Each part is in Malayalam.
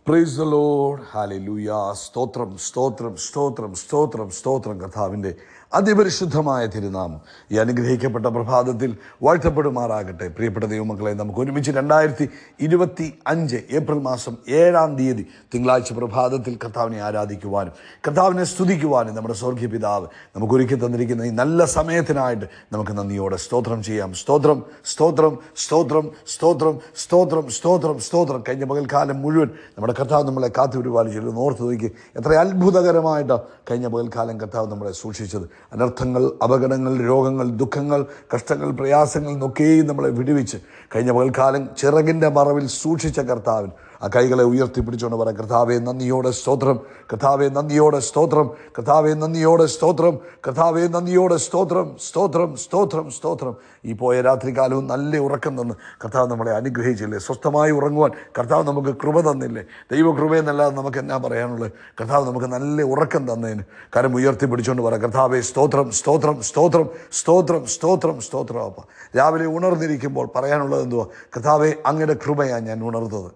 Praise the Lord. ഹല്ലേലൂയ. സ്തോത്രം സ്തോത്രം സ്തോത്രം സ്തോത്രം സ്തോത്രം. കർത്താവിൻ്റെ അതിപരിശുദ്ധമായ തിരുനാമം ഈ അനുഗ്രഹിക്കപ്പെട്ട പ്രഭാതത്തിൽ വാഴ്ത്തപ്പെടുമാറാകട്ടെ. പ്രിയപ്പെട്ട ദൈവമക്കളെ, നമുക്ക് ഒരുമിച്ച് 2025 ഏപ്രിൽ മാസം 7-ാം തീയതി തിങ്കളാഴ്ച പ്രഭാതത്തിൽ കർത്താവിനെ ആരാധിക്കുവാനും കർത്താവിനെ സ്തുതിക്കുവാനും നമ്മുടെ സ്വർഗീയ പിതാവ് നമുക്ക് ഒരുക്കി തന്നിരിക്കുന്ന ഈ നല്ല സമയത്തിനായിട്ട് നമുക്ക് നന്ദിയോടെ സ്തോത്രം ചെയ്യാം. സ്തോത്രം സ്തോത്രം സ്തോത്രം സ്തോത്രം സ്തോത്രം സ്തോത്രം സ്തോത്രം. കഴിഞ്ഞ പകൽക്കാലം മുഴുവൻ നമ്മുടെ കർത്താവ് നമ്മളെ കാത്തുപരിപാലിച്ചു. ഓർത്ത് നോക്കി എത്ര അത്ഭുതകരമായിട്ട് കഴിഞ്ഞ പകൽക്കാലം കർത്താവ് നമ്മളെ സൂക്ഷിച്ചത്. അനർത്ഥങ്ങൾ, അപകടങ്ങൾ, രോഗങ്ങൾ, ദുഃഖങ്ങൾ, കഷ്ടങ്ങൾ, പ്രയാസങ്ങൾ എന്നൊക്കെയും നമ്മളെ വിടുവിച്ച് കഴിഞ്ഞ പകൽക്കാലം ചിറകിൻ്റെ മറവിൽ സൂക്ഷിച്ച കർത്താവിന് ആ കൈകളെ ഉയർത്തിപ്പിടിച്ചുകൊണ്ട് പറയാം, കർത്താവെ നന്ദിയോടെ സ്തോത്രം, കർത്താവെ നന്ദിയോടെ സ്തോത്രം, കർത്താവെ നന്ദിയോടെ സ്തോത്രം, കർത്താവെ നന്ദിയോടെ സ്തോത്രം, സ്തോത്രം സ്തോത്രം സ്തോത്രം. ഈ പോയ രാത്രികാലവും നല്ല ഉറക്കം തന്ന് കർത്താവ് നമ്മളെ അനുഗ്രഹിച്ചില്ലേ? സ്വസ്ഥമായി ഉറങ്ങുവാൻ കർത്താവ് നമുക്ക് കൃപ തന്നില്ലേ? ദൈവകൃപയെന്നല്ലാതെ നമുക്ക് എന്നാ പറയാനുള്ളത്? കർത്താവ് നമുക്ക് നല്ല ഉറക്കം തന്നതിന് കരം ഉയർത്തിപ്പിടിച്ചുകൊണ്ട് പറയാം, കർത്താവെ സ്തോത്രം സ്തോത്രം സ്തോത്രം സ്തോത്രം സ്തോത്രം സ്തോത്രം. അപ്പം രാവിലെ ഉണർന്നിരിക്കുമ്പോൾ പറയാനുള്ളത് എന്തുവാ? കർത്താവെ അങ്ങയുടെ കൃപയാണ് ഞാൻ ഉണർന്നത്,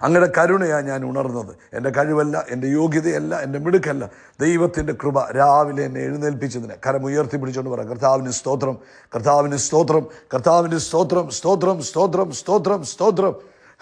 അങ്ങയുടെ കരുണയാണ് ഞാൻ ഉണർന്നത്. എൻ്റെ കഴിവല്ല, എൻ്റെ യോഗ്യതയല്ല, എൻ്റെ മിടുക്കല്ല, ദൈവത്തിൻ്റെ കൃപ രാവിലെ എന്നെ എഴുന്നേൽപ്പിച്ചതിന് കരം ഉയർത്തിപ്പിടിച്ചുകൊണ്ട് പറയാം, കർത്താവിന് സ്തോത്രം, കർത്താവിന് സ്തോത്രം, കർത്താവിന് സ്തോത്രം, സ്തോത്രം സ്തോത്രം സ്തോത്രം സ്തോത്രം.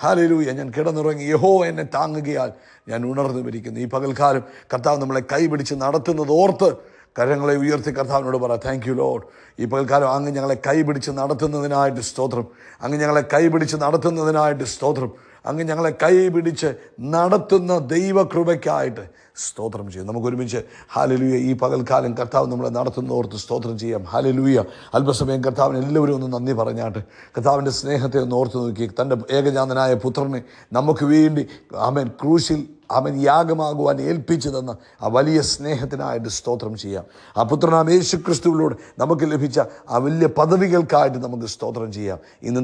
ഹല്ലേലൂയ. ഞാൻ കിടന്നുറങ്ങി, യഹോവ എന്നെ താങ്ങുകയാൽ ഞാൻ ഉണർന്നു വരിക്കുന്നു. ഈ പകൽക്കാലം കർത്താവ് നമ്മളെ കൈപിടിച്ച് നടത്തുന്നത് ഓർത്ത് കരങ്ങളെ ഉയർത്തി കർത്താവിനോട് പറ, താങ്ക് യു ലോർഡ്. ഈ പകൽക്കാലം അങ്ങ് ഞങ്ങളെ കൈപിടിച്ച് നടത്തുന്നതിനായിട്ട് സ്തോത്രം, അങ്ങ് ഞങ്ങളെ കൈപിടിച്ച് നടത്തുന്നതിനായിട്ട് സ്തോത്രം, അങ്ങ് ഞങ്ങളെ കൈ പിടിച്ച് നടത്തുന്ന ദൈവകൃപയ്ക്കായിട്ട് സ്തോത്രം ചെയ്യും. നമുക്കൊരുമിച്ച് ഹല്ലേലൂയ ഈ പകൽക്കാലം കർത്താവ് നമ്മളെ നടത്തുന്നോർത്ത് സ്തോത്രം ചെയ്യാം. ഹല്ലേലൂയ. അല്പസമയം കർത്താവിന് എല്ലാവരും ഒന്ന് നന്ദി പറഞ്ഞാട്ട് കർത്താവിൻ്റെ സ്നേഹത്തെ ഒന്ന് ഓർത്ത് നോക്കി. തൻ്റെ ഏകജാതനായ പുത്രനെ നമുക്ക് വേണ്ടി ആമേൻ ക്രൂശിൽ അവൻ യാഗമാകുവാൻ ഏൽപ്പിച്ചു തന്ന ആ വലിയ സ്നേഹത്തിനായിട്ട് സ്തോത്രം ചെയ്യാം. ആ പുത്രനാം യേശു ക്രിസ്തുവിലൂടെ നമുക്ക് ലഭിച്ച ആ വലിയ പദവികൾക്കായിട്ട് നമുക്ക് സ്തോത്രം ചെയ്യാം. ഇന്ന്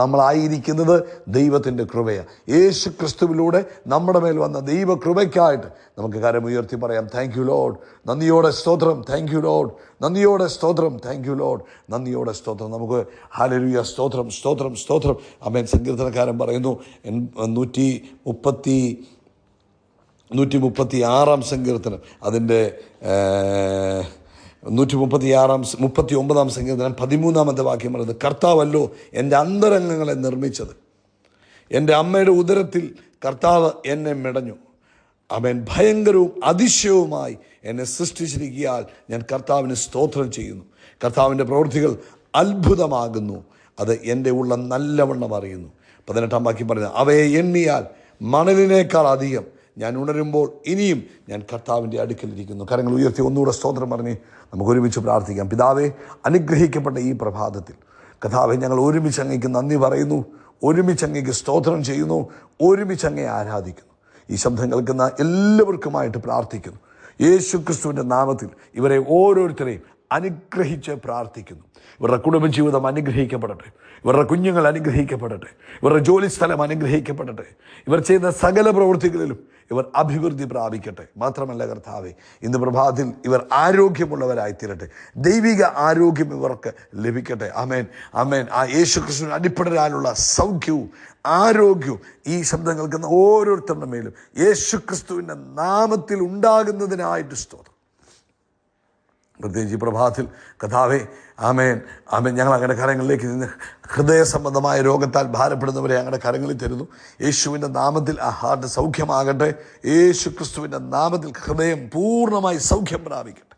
നമ്മളായിരിക്കുന്നത് ദൈവത്തിൻ്റെ കൃപയാണ്. യേശു ക്രിസ്തുവിലൂടെ നമ്മുടെ മേൽ വന്ന ദൈവകൃപയ്ക്കായിട്ട് നമുക്ക് കരമുയർത്തി പറയാം, താങ്ക് യു ലോർഡ്. നന്ദിയോടെ സ്തോത്രം, താങ്ക് യു ലോർഡ്. നന്ദിയോടെ സ്തോത്രം, താങ്ക് യു ലോർഡ്. നന്ദിയോടെ സ്തോത്രം. നമുക്ക് ഹല്ലേലൂയ സ്തോത്രം സ്തോത്രം സ്തോത്രം. ആമേൻ. സങ്കീർത്തനക്കാരൻ പറയുന്നു 136-ാം സങ്കീർത്തനം, അതിൻ്റെ 139-ാം സങ്കീർത്തനം 13-ാമത്തെ വാക്യം പറയുന്നത്, കർത്താവല്ലോ എൻ്റെ അന്തരംഗങ്ങളെ നിർമ്മിച്ചത്, എൻ്റെ അമ്മയുടെ ഉദരത്തിൽ കർത്താവ് എന്നെ മെടഞ്ഞു. അവൻ ഭയങ്കരവും അതിശയവുമായി എന്നെ സൃഷ്ടിച്ചിരിക്കയാൽ ഞാൻ കർത്താവിന് സ്തോത്രം ചെയ്യുന്നു. കർത്താവിൻ്റെ പ്രവൃത്തികൾ അത്ഭുതമാകുന്നു, അത് എൻ്റെ ഉള്ളം നല്ലവണ്ണം അറിയുന്നു. 18-ാം വാക്യം പറയുന്നത്, അവയെ എണ്ണിയാൽ മണലിനേക്കാൾ അധികം ഞാൻ ഉണരുമ്പോൾ ഇനിയും ഞാൻ കർത്താവിൻ്റെ അടുക്കലിരിക്കുന്നു. കരങ്ങൾ ഉയർത്തി ഒന്നുകൂടെ സ്തോത്രം പറഞ്ഞ് നമുക്ക് ഒരുമിച്ച് പ്രാർത്ഥിക്കാം. പിതാവേ, അനുഗ്രഹിക്കപ്പെട്ട ഈ പ്രഭാതത്തിൽ കർത്താവേ, ഞങ്ങൾ ഒരുമിച്ച് അങ്ങേക്ക് നന്ദി പറയുന്നു, ഒരുമിച്ച് അങ്ങേക്ക് സ്തോത്രം ചെയ്യുന്നു, ഒരുമിച്ച് അങ്ങേ ആരാധിക്കുന്നു. ഈ ശബ്ദം കേൾക്കുന്ന എല്ലാവർക്കുമായിട്ട് പ്രാർത്ഥിക്കുന്നു. യേശു ക്രിസ്തുവിൻ്റെ നാമത്തിൽ ഇവരെ ഓരോരുത്തരെയും അനുഗ്രഹിച്ച് പ്രാർത്ഥിക്കുന്നു. ഇവരുടെ കുടുംബജീവിതം അനുഗ്രഹിക്കപ്പെടട്ടെ, ഇവരുടെ കുഞ്ഞുങ്ങൾ അനുഗ്രഹിക്കപ്പെടട്ടെ, ഇവരുടെ ജോലിസ്ഥലം അനുഗ്രഹിക്കപ്പെടട്ടെ, ഇവർ ചെയ്യുന്ന സകല പ്രവൃത്തികളിലും ഇവർ അഭിവൃദ്ധി പ്രാപിക്കട്ടെ. മാത്രമല്ല കർത്താവേ, ഇന്ന് പ്രഭാതത്തിൽ ഇവർ ആരോഗ്യമുള്ളവരായി തീരട്ടെ, ദൈവിക ആരോഗ്യം ഇവർക്ക് ലഭിക്കട്ടെ. ആമേൻ ആമേൻ. ആ യേശു ക്രിസ്തുവിന് അടിപ്പെടാനുള്ള സൗഖ്യവും ആരോഗ്യവും ഈ ശബ്ദം കേൾക്കുന്ന ഓരോരുത്തരുടെ മേലും യേശു ക്രിസ്തുവിൻ്റെ നാമത്തിൽ ഉണ്ടാകുന്നതിനായിട്ട് സ്തോത്രം. പ്രത്യേകിച്ച് ഈ പ്രഭാതത്തിൽ കർത്താവേ, ആമേൻ ആമേൻ, ഞങ്ങൾ അങ്ങയുടെ കരങ്ങളിലേക്ക് നിന്ന് ഹൃദയ സംബന്ധമായ രോഗത്താൽ ഭാരപ്പെടുന്നവരെ അങ്ങയുടെ കരങ്ങളിൽ തരുന്നു. യേശുവിൻ്റെ നാമത്തിൽ ആ ഹാർട്ട് സൗഖ്യമാകട്ടെ. യേശു ക്രിസ്തുവിൻ്റെ നാമത്തിൽ ഹൃദയം പൂർണ്ണമായി സൗഖ്യം പ്രാപിക്കട്ടെ,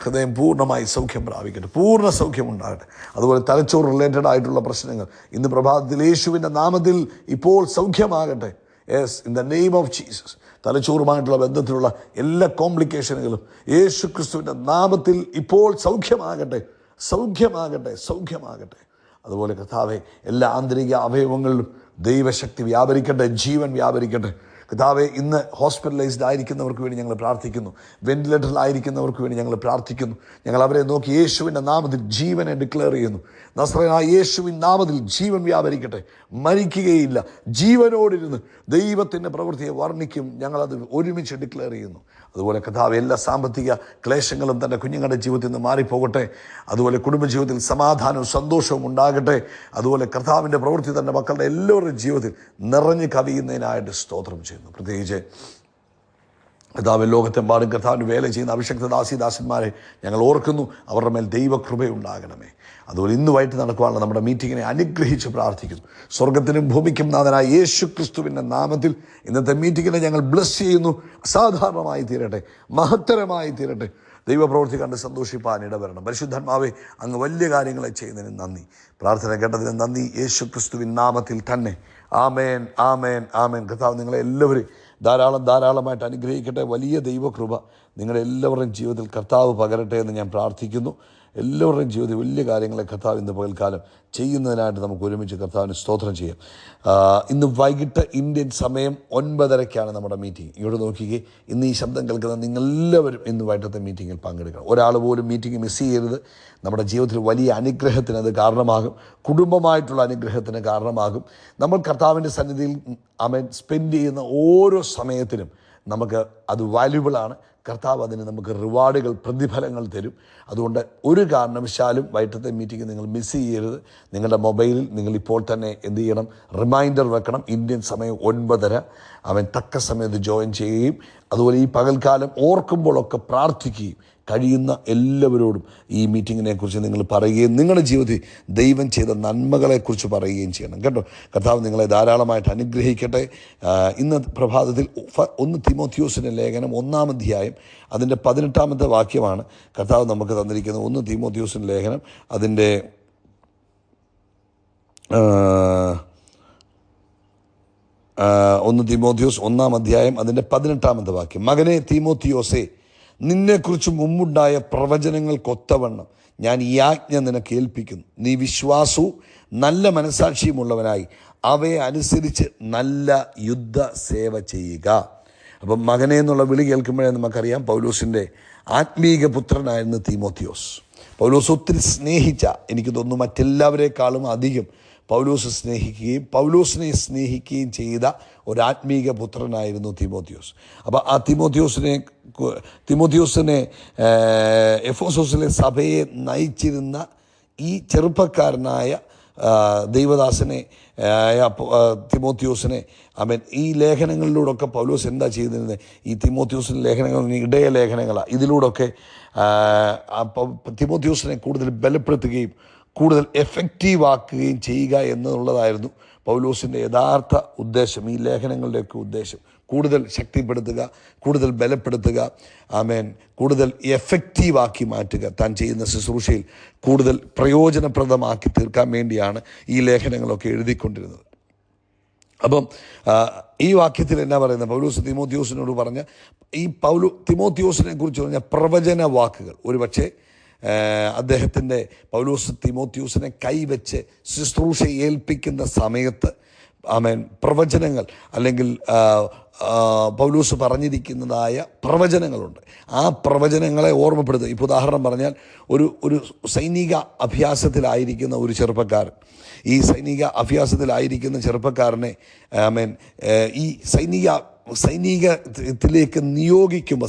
ഹൃദയം പൂർണ്ണമായി സൗഖ്യം പ്രാപിക്കട്ടെ, പൂർണ്ണ സൗഖ്യം ഉണ്ടാകട്ടെ. അതുപോലെ തലച്ചോറ് റിലേറ്റഡ് ആയിട്ടുള്ള പ്രശ്നങ്ങൾ ഇന്ന് പ്രഭാതത്തിൽ യേശുവിൻ്റെ നാമത്തിൽ ഇപ്പോൾ സൗഖ്യമാകട്ടെ. Yes, in the name of Jesus. തലച്ചോറുമായിട്ടുള്ള ബന്ധത്തിലുള്ള എല്ലാ കോംപ്ലിക്കേഷനുകളും യേശു ക്രിസ്തുവിൻ്റെ നാമത്തിൽ ഇപ്പോൾ സൗഖ്യമാകട്ടെ, സൗഖ്യമാകട്ടെ, സൗഖ്യമാകട്ടെ. അതുപോലെ കർത്താവേ, എല്ലാ ആന്തരിക അവയവങ്ങളിലും ദൈവശക്തി വ്യാപരിക്കട്ടെ, ജീവൻ വ്യാപരിക്കട്ടെ. കർത്താവെ, ഇന്ന് ഹോസ്പിറ്റലൈസ്ഡ് ആയിരിക്കുന്നവർക്ക് വേണ്ടി ഞങ്ങൾ പ്രാർത്ഥിക്കുന്നു. വെന്റിലേറ്ററിലായിരിക്കുന്നവർക്ക് വേണ്ടി ഞങ്ങൾ പ്രാർത്ഥിക്കുന്നു. ഞങ്ങൾ അവരെ നോക്കി യേശുവിൻ്റെ നാമത്തിൽ ജീവനെ ഡിക്ലെയർ ചെയ്യുന്നു. നസ്രയനായ യേശുവിൻ നാമത്തിൽ ജീവൻ വ്യാപരിക്കട്ടെ. മരിക്കുകയില്ല, ജീവനോടിരുന്ന് ദൈവത്തിൻ്റെ പ്രവൃത്തിയെ വർണ്ണിക്കും. ഞങ്ങളത് ഒരുമിച്ച് ഡിക്ലെയർ ചെയ്യുന്നു. അതുപോലെ കർത്താവ്, എല്ലാ സാമ്പത്തിക ക്ലേശങ്ങളും തൻ്റെ കുഞ്ഞുങ്ങളുടെ ജീവിതത്തിൽ നിന്ന് മാറിപ്പോകട്ടെ. അതുപോലെ കുടുംബജീവിതത്തിൽ സമാധാനവും സന്തോഷവും ഉണ്ടാകട്ടെ. അതുപോലെ കർത്താവിൻ്റെ പ്രവൃത്തി തൻ്റെ മക്കളുടെ എല്ലാവരുടെയും ജീവിതത്തിൽ നിറഞ്ഞു കവിയുന്നതിനായിട്ട് സ്തോത്രം ചെയ്യുന്നു. പ്രത്യേകിച്ച് കർത്താവ്, ലോകത്തെമ്പാടും കർത്താവിൻ്റെ വേല ചെയ്യുന്ന അഭിഷക്ത ദാസിദാസന്മാരെ ഞങ്ങൾ ഓർക്കുന്നു. അവരുടെ മേൽ ദൈവകൃപയുണ്ടാകണമേ. അതുപോലെ ഇന്ന് വൈകിട്ട് നടക്കുവാനുള്ള നമ്മുടെ മീറ്റിങ്ങിനെ അനുഗ്രഹിച്ച് പ്രാർത്ഥിക്കുന്നു. സ്വർഗത്തിനും ഭൂമിക്കും നാഥനായ യേശു ക്രിസ്തുവിൻ്റെ നാമത്തിൽ ഇന്നത്തെ മീറ്റിങ്ങിനെ ഞങ്ങൾ ബ്ലസ് ചെയ്യുന്നു. അസാധാരണമായി തീരട്ടെ, മഹത്തരമായി തീരട്ടെ. ദൈവപ്രവൃത്തി കണ്ട് സന്തോഷിപ്പാൻ ഇടവരണം. പരിശുദ്ധാത്മാവേ, അങ്ങ് വലിയ കാര്യങ്ങളെ ചെയ്യുന്നതിന് നന്ദി. പ്രാർത്ഥന കേട്ടതിന് നന്ദി. യേശു ക്രിസ്തുവിൻ നാമത്തിൽ തന്നെ. ആമേൻ, ആമേൻ, ആമേൻ. കർത്താവ് നിങ്ങളെ എല്ലാവരും ധാരാളമായിട്ട് അനുഗ്രഹിക്കട്ടെ. വലിയ ദൈവകൃപ നിങ്ങളുടെ എല്ലാവരുടെയും ജീവിതത്തിൽ കർത്താവ് പകരട്ടെ എന്ന് ഞാൻ പ്രാർത്ഥിക്കുന്നു. എല്ലാവരുടെയും ജീവിതത്തിൽ വലിയ കാര്യങ്ങളെ കർത്താവ് ഇന്ന് പകൽക്കാലം ചെയ്യുന്നതിനായിട്ട് നമുക്ക് ഒരുമിച്ച് കർത്താവിന് സ്തോത്രം ചെയ്യാം. ഇന്ന് വൈകിട്ട് ഇന്ത്യൻ സമയം 9:30 നമ്മുടെ മീറ്റിംഗ്. ഇവിടെ നോക്കിക്കേ, ഇന്ന് ഈ ശബ്ദം കേൾക്കുന്ന നിങ്ങളെല്ലാവരും ഇന്ന് വൈകിട്ടത്തെ മീറ്റിങ്ങിൽ പങ്കെടുക്കണം. ഒരാൾ പോലും മീറ്റിംഗ് മിസ് ചെയ്യരുത്. നമ്മുടെ ജീവിതത്തിൽ വലിയ അനുഗ്രഹത്തിന് അത് കാരണമാകും. കുടുംബമായിട്ടുള്ള അനുഗ്രഹത്തിന് കാരണമാകും. നമ്മൾ കർത്താവിൻ്റെ സന്നിധിയിൽ സ്പെൻഡ് ചെയ്യുന്ന ഓരോ സമയത്തിനും നമുക്ക് അത് വാല്യുബിളാണ്. കർത്താവ് അതിന് നമുക്ക് റിവാർഡുകൾ, പ്രതിഫലങ്ങൾ തരും. അതുകൊണ്ട് ഒരു കാരണവശാലും വൈകിട്ടത്തെ മീറ്റിംഗ് നിങ്ങൾ മിസ് ചെയ്യരുത്. നിങ്ങളുടെ മൊബൈലിൽ നിങ്ങൾ ഇപ്പോൾ തന്നെ എന്ത് ചെയ്യണം? റിമൈൻഡർ വെക്കണം. ഇന്ത്യൻ സമയം 9:30 തക്ക സമയത്ത് ജോയിൻ ചെയ്യുകയും അതുപോലെ ഈ പകൽക്കാലം ഓർക്കുമ്പോഴൊക്കെ പ്രാർത്ഥിക്കുകയും കഴിയുന്ന എല്ലാവരോടും ഈ മീറ്റിങ്ങിനെക്കുറിച്ച് നിങ്ങൾ പറയുകയും നിങ്ങളുടെ ജീവിതത്തിൽ ദൈവം ചെയ്ത നന്മകളെക്കുറിച്ച് പറയുകയും ചെയ്യണം കേട്ടോ. കർത്താവ് നിങ്ങളെ ധാരാളമായിട്ട് അനുഗ്രഹിക്കട്ടെ. ഇന്ന് പ്രഭാതത്തിൽ 1 തീമോഥെയോസിൻ്റെ ലേഖനം 1-ാം അധ്യായം അതിൻ്റെ 18-ാമത്തെ വാക്യമാണ് കർത്താവ് നമുക്ക് തന്നിരിക്കുന്നത്. 1 തീമോഥെയോസിൻ്റെ ലേഖനം അതിൻ്റെ 1 തീമോഥെയോസ് 1-ാം അധ്യായം അതിൻ്റെ 18-ാമത്തെ വാക്യം. മകനെ തീമോഥെയോസേ, നിന്നെക്കുറിച്ച് മുമ്പുണ്ടായ പ്രവചനങ്ങൾക്കൊത്തവണ്ണം ഞാൻ ഈ ആജ്ഞ നിനക്ക് ഏൽപ്പിക്കുന്നു. നീ വിശ്വാസവും നല്ല മനസാക്ഷിയുമുള്ളവനായി അവയെ അനുസരിച്ച് നല്ല യുദ്ധസേവ ചെയ്യുക. അപ്പം മകനെ എന്നുള്ള വിളി കേൾക്കുമ്പോഴേ നമുക്കറിയാം പൗലോസിൻ്റെ ആത്മീക പുത്രനായിരുന്നു തീമോഥെയോസ്. പൗലോസ് ഒത്തിരി സ്നേഹിച്ച, എനിക്ക് തോന്നുന്നു മറ്റെല്ലാവരെക്കാളും അധികം പൗലോസ് സ്നേഹിക്കുകയും പൗലോസിനെ സ്നേഹിക്കുകയും ചെയ്ത ഒരു ആത്മീക പുത്രനായിരുന്നു തീമോഥെയോസ്. അപ്പോൾ ആ തീമോഥെയോസിനെ എഫെസോസിലെ സഭയെ നയിച്ചിരുന്ന ഈ ചെറുപ്പക്കാരനായ ദൈവദാസനെ തീമോഥെയോസിനെ ഈ ലേഖനങ്ങളിലൂടെയൊക്കെ പൗലോസ് എന്താ ചെയ്തിരുന്നത്? ഈ തീമോഥെയോസിൻ്റെ ലേഖനങ്ങൾ ഇടയ ലേഖനങ്ങളാണ്. ഇതിലൂടെയൊക്കെ തീമോഥെയോസിനെ കൂടുതൽ ബലപ്പെടുത്തുകയും കൂടുതൽ എഫക്റ്റീവ് ആക്കുകയും ചെയ്യുക എന്നുള്ളതായിരുന്നു പൗലോസിൻ്റെ യഥാർത്ഥ ഉദ്ദേശം. ഈ ലേഖനങ്ങളുടെയൊക്കെ ഉദ്ദേശം കൂടുതൽ ശക്തിപ്പെടുത്തുക, കൂടുതൽ ബലപ്പെടുത്തുക, കൂടുതൽ എഫക്റ്റീവാക്കി മാറ്റുക, താൻ ചെയ്യുന്ന ശുശ്രൂഷയിൽ കൂടുതൽ പ്രയോജനപ്രദമാക്കി തീർക്കാൻ വേണ്ടിയാണ് ഈ ലേഖനങ്ങളൊക്കെ എഴുതിക്കൊണ്ടിരുന്നത്. അപ്പം ഈ വാക്യത്തിൽ എന്നാ പറയുന്നത്? പൗലോസ് തീമോഥെയോസിനോട് പറഞ്ഞ ഈ തീമോഥെയോസിനെ കുറിച്ച് പറഞ്ഞ പ്രവചന വാക്കുകൾ ഒരുപക്ഷെ അദ്ദേഹത്തിൻ്റെ പൗലോസ് തീമോഥെയോസിനെ കൈവച്ച് ശുശ്രൂഷ ഏൽപ്പിക്കുന്ന സമയത്ത് പ്രവചനങ്ങൾ അല്ലെങ്കിൽ പൗലോസ് പറഞ്ഞിരിക്കുന്നതായ പ്രവചനങ്ങളുണ്ട്. ആ പ്രവചനങ്ങളെ ഓർമ്മപ്പെടുത്തുക. ഇപ്പോൾ ഉദാഹരണം പറഞ്ഞാൽ ഒരു സൈനിക അഭ്യാസത്തിലായിരിക്കുന്ന ഒരു ചെറുപ്പക്കാരൻ, ഈ സൈനിക അഭ്യാസത്തിലായിരിക്കുന്ന ചെറുപ്പക്കാരനെ ഈ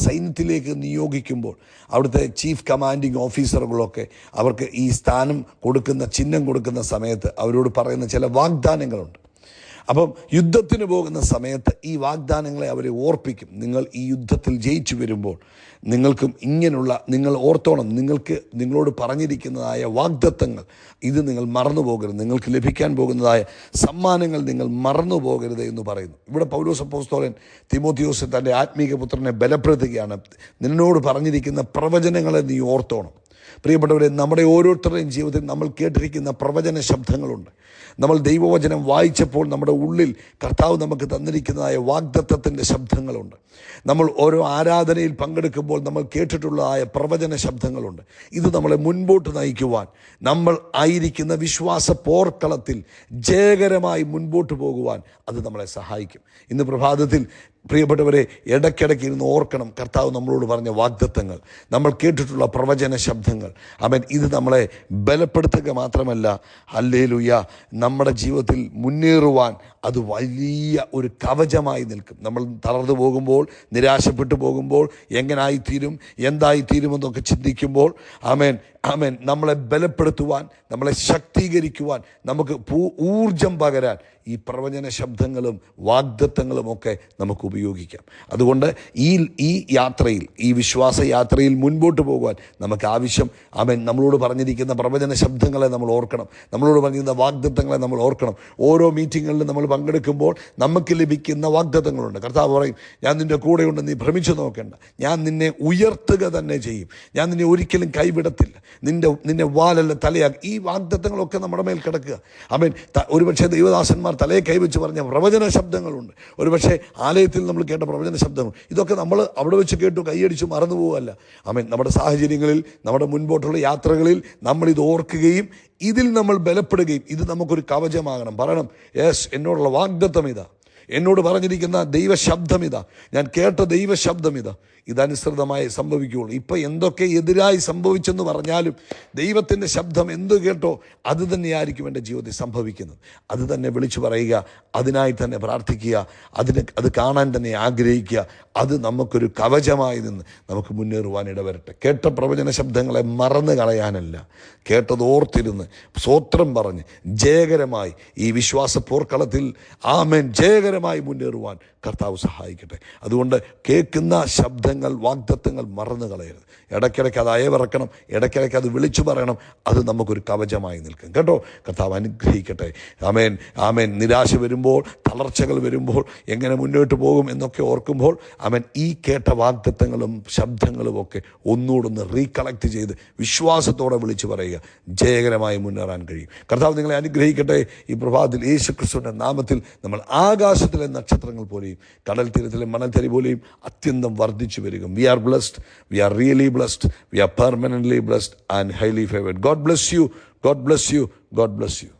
സൈന്യത്തിലേക്ക് നിയോഗിക്കുമ്പോൾ അവിടുത്തെ ചീഫ് കമാൻഡിങ് ഓഫീസറുകളൊക്കെ അവർക്ക് ഈ സ്ഥാനം കൊടുക്കുന്ന, ചിഹ്നം കൊടുക്കുന്ന സമയത്ത് അവരോട് പറയുന്ന ചില വാഗ്ദാനങ്ങളുണ്ട്. അപ്പം യുദ്ധത്തിന് പോകുന്ന സമയത്ത് ഈ വാഗ്ദാനങ്ങളെ അവരെ ഓർപ്പിക്കും. നിങ്ങൾ ഈ യുദ്ധത്തിൽ ജയിച്ചു വരുമ്പോൾ നിങ്ങൾക്കും ഇങ്ങനെയുള്ള, നിങ്ങൾ ഓർത്തോണം, നിങ്ങളോട് പറഞ്ഞിരിക്കുന്നതായ വാഗ്ദത്തങ്ങൾ ഇത് നിങ്ങൾ മറന്നു പോകരുത്, നിങ്ങൾക്ക് ലഭിക്കാൻ പോകുന്നതായ സമ്മാനങ്ങൾ നിങ്ങൾ മറന്നു പോകരുത് എന്ന് പറയുന്നു. ഇവിടെ പൗലോസ് അപ്പോസ്തലൻ തീമോഥെയോസ് തൻ്റെ ആത്മീക പുത്രനെ ബലപ്പെടുത്തുകയാണ്. നിന്നോട് പറഞ്ഞിരിക്കുന്ന പ്രവചനങ്ങളെ നീ ഓർത്തോണം. പ്രിയപ്പെട്ടവരെ, നമ്മുടെ ഓരോരുത്തരുടെയും ജീവിതത്തിൽ നമ്മൾ കേട്ടിരിക്കുന്ന പ്രവചന ശബ്ദങ്ങളുണ്ട്. നമ്മൾ ദൈവവചനം വായിച്ചപ്പോൾ നമ്മുടെ ഉള്ളിൽ കർത്താവ് നമുക്ക് തന്നിരിക്കുന്നതായ വാഗ്ദത്തത്തിൻ്റെ ശബ്ദങ്ങളുണ്ട്. നമ്മൾ ഓരോ ആരാധനയിൽ പങ്കെടുക്കുമ്പോൾ നമ്മൾ കേട്ടിട്ടുള്ളതായ പ്രവചന ശബ്ദങ്ങളുണ്ട്. ഇത് നമ്മളെ മുൻപോട്ട് നയിക്കുവാൻ, നമ്മൾ ആയിരിക്കുന്ന വിശ്വാസ പോർക്കളത്തിൽ ജയകരമായി മുൻപോട്ട് പോകുവാൻ അത് നമ്മളെ സഹായിക്കും. ഇന്ന് പ്രഭാതത്തിൽ പ്രിയപ്പെട്ടവരെ, ഇടയ്ക്കിടയ്ക്ക് ഇരുന്ന് ഓർക്കണം കർത്താവ് നമ്മളോട് പറഞ്ഞ വാഗ്ദത്തങ്ങൾ, നമ്മൾ കേട്ടിട്ടുള്ള പ്രവചന ശബ്ദങ്ങൾ. ഇത് നമ്മളെ ബലപ്പെടുത്തുക മാത്രമല്ല, ഹല്ലേലൂയ, നമ്മുടെ ജീവിതത്തിൽ മുന്നേറുവാൻ അത് വലിയ ഒരു കവചമായി നിൽക്കും. നമ്മൾ തളർന്നു പോകുമ്പോൾ, നിരാശപ്പെട്ടു പോകുമ്പോൾ, എങ്ങനായിത്തീരും, എന്തായിത്തീരുമെന്നൊക്കെ ചിന്തിക്കുമ്പോൾ നമ്മളെ ബലപ്പെടുത്തുവാൻ, നമ്മളെ ശക്തീകരിക്കുവാൻ, നമുക്ക് ഊർജം പകരാൻ ഈ പ്രവചന ശബ്ദങ്ങളും വാഗ്ദത്തങ്ങളും ഒക്കെ നമുക്ക് ഉപയോഗിക്കാം. അതുകൊണ്ട് ഈ യാത്രയിൽ, ഈ വിശ്വാസ യാത്രയിൽ മുൻപോട്ട് പോകുവാൻ നമുക്ക് ആവശ്യം നമ്മളോട് പറഞ്ഞിരിക്കുന്ന പ്രവചന ശബ്ദങ്ങളെ നമ്മൾ ഓർക്കണം, നമ്മളോട് പറഞ്ഞിരുന്ന വാഗ്ദത്തങ്ങളെ നമ്മൾ ഓർക്കണം. ഓരോ മീറ്റിങ്ങുകളിലും നമ്മൾ പങ്കെടുക്കുമ്പോൾ നമുക്ക് ലഭിക്കുന്ന വാഗ്ദത്തങ്ങളുണ്ട്. കർത്താവ് പറയും, ഞാൻ നിൻ്റെ കൂടെയുണ്ട്, നീ ഭ്രമിച്ചു നോക്കേണ്ട, ഞാൻ നിന്നെ ഉയർത്തുക തന്നെ ചെയ്യും, ഞാൻ നിന്നെ ഒരിക്കലും കൈവിടത്തില്ല, നിന്നെ വാലല്ല തലയാക്കി. ഈ വാഗ്ദത്തങ്ങളൊക്കെ നമ്മുടെ മേൽ കിടക്കുക. ഒരുപക്ഷെ ദൈവദാസന്മാർ തലയെ കൈവച്ച് പറഞ്ഞ പ്രവചന ശബ്ദങ്ങളുണ്ട്, ഒരുപക്ഷെ ആലയത്തിൽ നമ്മൾ കേട്ട പ്രവചന ശബ്ദങ്ങൾ. ഇതൊക്കെ നമ്മൾ അവിടെ വെച്ച് കേട്ടു കൈയടിച്ചു മറന്നു പോവുകയല്ല. നമ്മുടെ സാഹചര്യങ്ങളിൽ, നമ്മുടെ മുൻപോട്ടുള്ള യാത്രകളിൽ നമ്മളിത് ഓർക്കുകയും ഇതിൽ നമ്മൾ ബലപ്പെടുകയും, ഇത് നമുക്കൊരു കവചമാകണം. പറയണം, യെസ്, എന്നോടുള്ള വാഗ്ദത്തം ഇതാ, എന്നോട് പറഞ്ഞിരിക്കുന്ന ദൈവശബ്ദം ഇതാ, ഞാൻ കേട്ട ദൈവശബ്ദം ഇതാ, ഇതനുസൃതമായി സംഭവിക്കുകയുള്ളൂ. ഇപ്പം എന്തൊക്കെ എതിരായി സംഭവിച്ചെന്ന് പറഞ്ഞാലും ദൈവത്തിൻ്റെ ശബ്ദം എന്ത് കേട്ടോ അത് തന്നെയായിരിക്കും എൻ്റെ ജീവിതത്തിൽ സംഭവിക്കുന്നത്. അത് തന്നെ വിളിച്ചു പറയുക, അതിനായി തന്നെ പ്രാർത്ഥിക്കുക, അത് കാണാൻ തന്നെ ആഗ്രഹിക്കുക. അത് നമുക്കൊരു കവചമായി നിന്ന് നമുക്ക് മുന്നേറുവാൻ ഇടവരട്ടെ. കേട്ട പ്രവചന ശബ്ദങ്ങളെ മറന്നു കളയാനല്ല, കേട്ടത് ഓർത്തിരുന്ന് സ്തോത്രം പറഞ്ഞ് ജയകരമായി ഈ വിശ്വാസ പോർക്കളത്തിൽ ജയകരമായി മുന്നേറുവാൻ കർത്താവ് സഹായിക്കട്ടെ. അതുകൊണ്ട് കേൾക്കുന്ന ശബ്ദങ്ങൾ, വാഗ്ദത്തങ്ങൾ മറന്നു കളയരുത്. ഇടയ്ക്കിടയ്ക്ക് അത് അയവിറക്കണം, ഇടയ്ക്കിടയ്ക്ക് അത് വിളിച്ചു പറയണം. അത് നമുക്കൊരു കവചമായി നിൽക്കും കേട്ടോ. കർത്താവ് അനുഗ്രഹിക്കട്ടെ. ആമേൻ. നിരാശ വരുമ്പോൾ, തളർച്ചകൾ വരുമ്പോൾ, എങ്ങനെ മുന്നോട്ട് പോകും എന്നൊക്കെ ഓർക്കുമ്പോൾ ഈ കേട്ട വാഗ്ദത്തങ്ങളും ശബ്ദങ്ങളും ഒക്കെ ഒന്നുകൂടൊന്ന് റീകളക്ട് ചെയ്ത് വിശ്വാസത്തോടെ വിളിച്ചു പറയുക, ജയകരമായി മുന്നേറാൻ കഴിയും. കർത്താവ് നിങ്ങളെ അനുഗ്രഹിക്കട്ടെ. ഈ പ്രഭാതത്തിൽ യേശുക്രിസ്തുവിൻ്റെ നാമത്തിൽ നമ്മൾ ആകാശത്തിലെ നക്ഷത്രങ്ങൾ പോലെയും കടൽ തീരത്തിലെ മണൽത്തരി പോലെയും അത്യന്തം വർദ്ധിച്ചു വരിക. We are blessed. We are really blessed. We are permanently blessed and highly favored. God bless you. God bless you. God bless you.